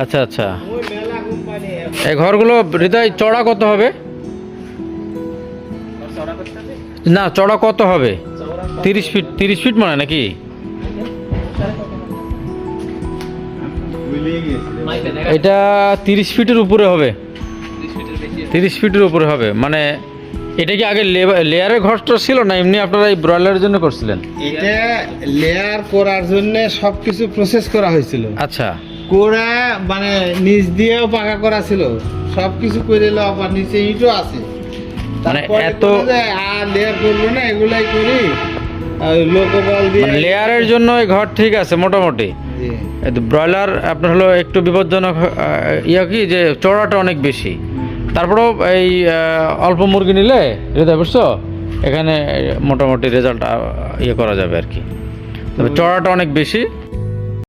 আচ্ছা আচ্ছা, এই ঘরগুলো হৃদয় চড়া কত হবে? না, চড়া কত হবে? 30 ফিট, 30 ফিট মানে নাকি? এটা 30 ফিটের উপরে হবে, 30 ফিটের উপরে হবে। মানে এটা কি আগে লেয়ারের ঘরটা ছিল না এমনি আপনারা এই ব্রয়লারের জন্য করছিলেন? এটা লেয়ার করার জন্য সবকিছু প্রসেস করা হয়েছিল। আচ্ছা, কোরা মানে নিচ দিয়েও পাকা করা ছিল, সবকিছু করে এলো, আবার নিচে ইটও আছে। মানে এত আর লেয়ার করবো না, এগুলাই করি লোকবল দিয়ে। মানে লেয়ারের জন্য এই ঘর ঠিক আছে মোটামুটি। ব্রয়লার আপনার হলো একটু বিপজ্জনক, ইয়া কি যে চড়াটা অনেক বেশি। তারপরেও এই অল্প মুরগি নিলে হৃদয় বুঝছো, এখানে মোটামুটি রেজাল্ট ইয়ে করা যাবে আর কি। তবে চড়াটা অনেক বেশি।